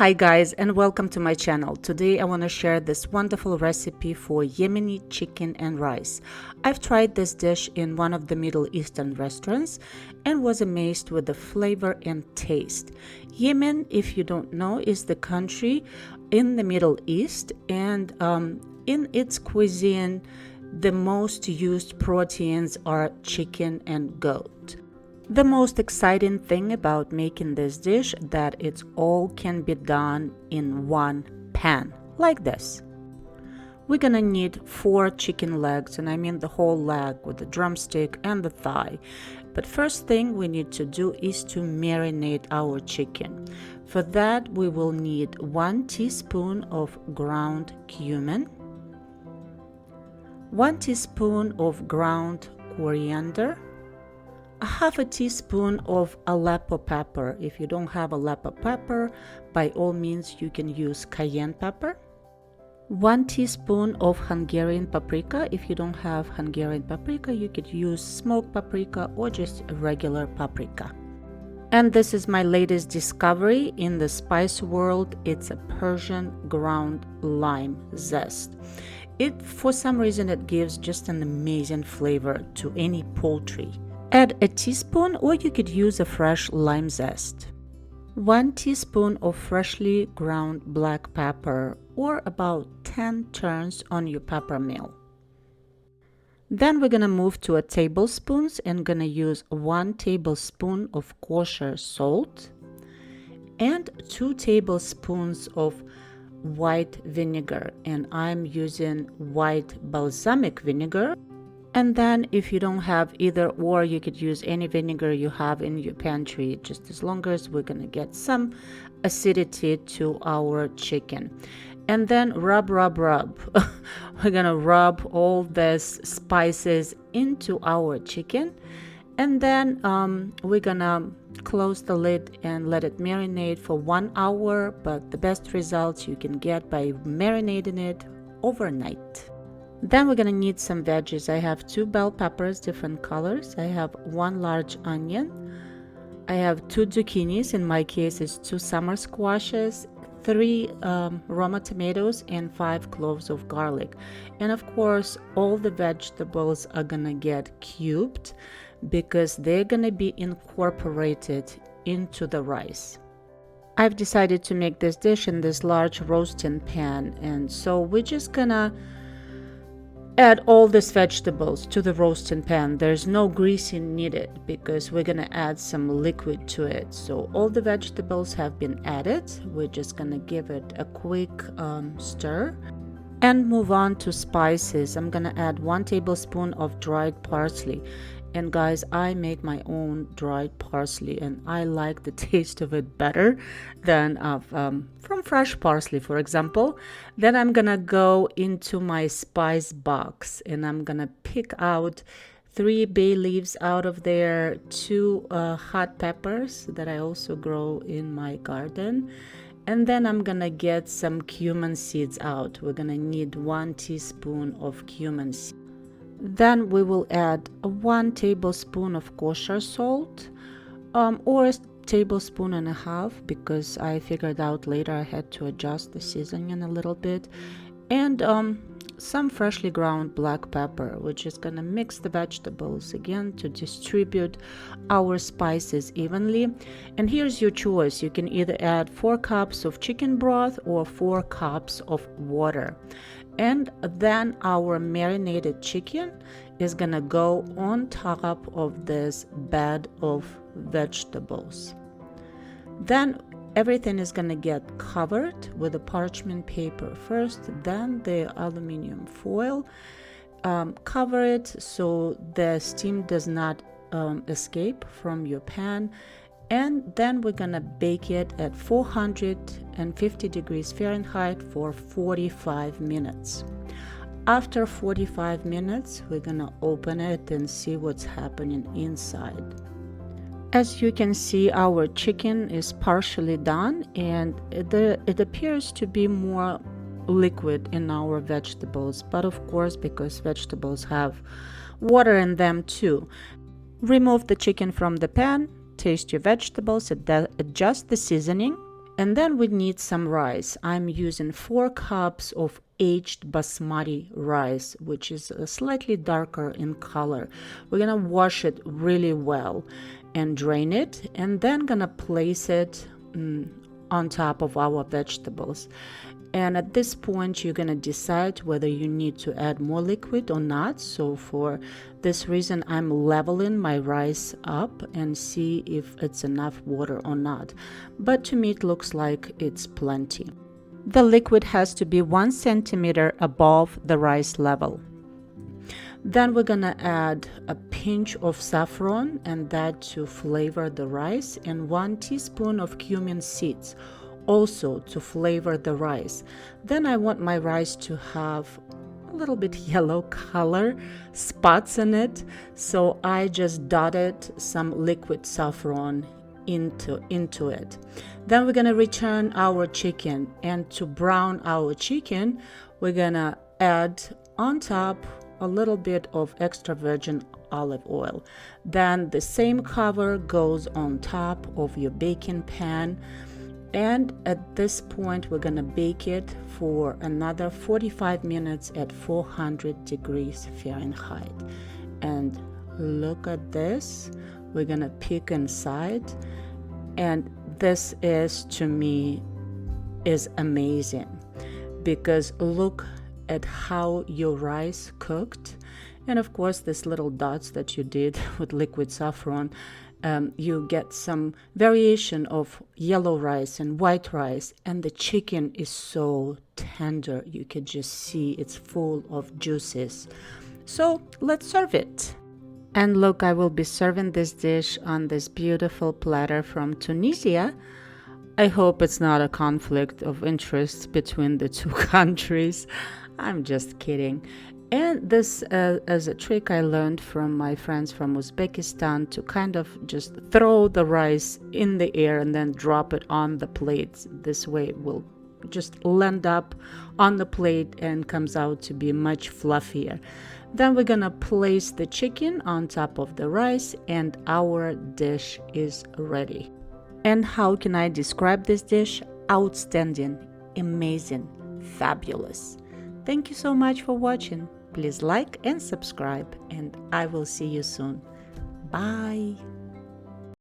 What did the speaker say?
Hi guys, and welcome to my channel. Today I want to share this wonderful recipe for Yemeni chicken and rice. I've tried this dish in one of the Middle Eastern restaurants and was amazed with the flavor and taste. Yemen, if you don't know, is the country in the Middle East, and in its cuisine the most used proteins are chicken and goat. The most exciting thing about making this dish that it's all can be done in one pan, like this. We're gonna need 4 chicken legs, and I mean the whole leg with the drumstick and the thigh. But first thing we need to do is to marinate our chicken. For that we will need 1 teaspoon of ground cumin, 1 teaspoon of ground coriander, a half a teaspoon of Aleppo pepper. If you don't have Aleppo pepper, by all means you can use Cayenne pepper. 1 teaspoon of Hungarian paprika. If you don't have Hungarian paprika, you could use smoked paprika or just regular paprika. And this is my latest discovery in the spice world. It's a Persian ground lime zest. For some reason, it gives just an amazing flavor to any poultry. Add a teaspoon, or you could use a fresh lime zest. 1 teaspoon of freshly ground black pepper, or about 10 turns on your pepper mill. Then we're gonna move to a tablespoons and gonna use 1 tablespoon of kosher salt and 2 tablespoons of white vinegar, and I'm using white balsamic vinegar. And then if you don't have either or, you could use any vinegar you have in your pantry, just as long as we're gonna get some acidity to our chicken. And then rub. We're gonna rub all these spices into our chicken, and then we're gonna close the lid and let it marinate for 1 hour, but the best results you can get by marinating it overnight. Then we're gonna need some veggies. I have 2 bell peppers, different colors. I have 1 large onion. I have 2 zucchinis. In my case, it's 2 summer squashes, 3 roma tomatoes, and 5 cloves of garlic. And of course, all the vegetables are gonna get cubed because they're gonna be incorporated into the rice. I've decided to make this dish in this large roasting pan, and so we're just gonna add all these vegetables to the roasting pan. There's no greasing needed because we're gonna add some liquid to it. So all the vegetables have been added. We're just gonna give it a quick stir and move on to spices. I'm gonna add 1 tablespoon of dried parsley. And guys, I make my own dried parsley, and I like the taste of it better than from fresh parsley, for example. Then I'm gonna go into my spice box, and I'm gonna pick out 3 bay leaves out of there, 2 hot peppers that I also grow in my garden. And then I'm gonna get some cumin seeds out. We're gonna need 1 teaspoon of cumin seeds. Then we will add 1 tablespoon of kosher salt, or a tablespoon and a half, because I figured out later I had to adjust the seasoning a little bit, and some freshly ground black pepper. We're just gonna mix the vegetables again to distribute our spices evenly. And here's your choice. You can either add 4 cups of chicken broth or 4 cups of water. And then our marinated chicken is gonna go on top of this bed of vegetables. Then everything is gonna get covered with a parchment paper first, then the aluminum foil. Cover it so the steam does not escape from your pan. And then we're gonna bake it at 450 degrees Fahrenheit for 45 minutes. After 45 minutes, we're gonna open it and see what's happening inside. As you can see, our chicken is partially done, and it appears to be more liquid in our vegetables, but of course, because vegetables have water in them too. Remove the chicken from the pan, taste your vegetables, adjust the seasoning, And then we need some rice. I'm using 4 cups of aged basmati rice, which is slightly darker in color. We're gonna wash it really well and drain it, and then gonna place it on top of our vegetables. And at this point, you're gonna decide whether you need to add more liquid or not. So for this reason, I'm leveling my rice up and see if it's enough water or not. But to me, it looks like it's plenty. The liquid has to be 1 centimeter above the rice level. Then we're gonna add a pinch of saffron, and that to flavor the rice, and 1 teaspoon of cumin seeds, also to flavor the rice. Then I want my rice to have a little bit yellow color, spots in it, so I just dotted some liquid saffron into it. Then we're gonna return our chicken, and to brown our chicken, we're gonna add on top a little bit of extra virgin olive oil. Then the same cover goes on top of your baking pan. And at this point, we're gonna bake it for another 45 minutes at 400 degrees Fahrenheit. And look at this. We're gonna peek inside. And this is, to me, is amazing, because look at how your rice cooked. And of course, these little dots that you did with liquid saffron, you get some variation of yellow rice and white rice, and the chicken is so tender. You can just see it's full of juices. So let's serve it. And look, I will be serving this dish on this beautiful platter from Tunisia. I hope it's not a conflict of interest between the two countries. I'm just kidding. And this as a trick I learned from my friends from Uzbekistan, to kind of just throw the rice in the air and then drop it on the plate. This way it will just land up on the plate and comes out to be much fluffier. Then we're gonna place the chicken on top of the rice, and our dish is ready. And how can I describe this dish? Outstanding, amazing, fabulous. Thank you so much for watching. Please like and subscribe, and I will see you soon. Bye.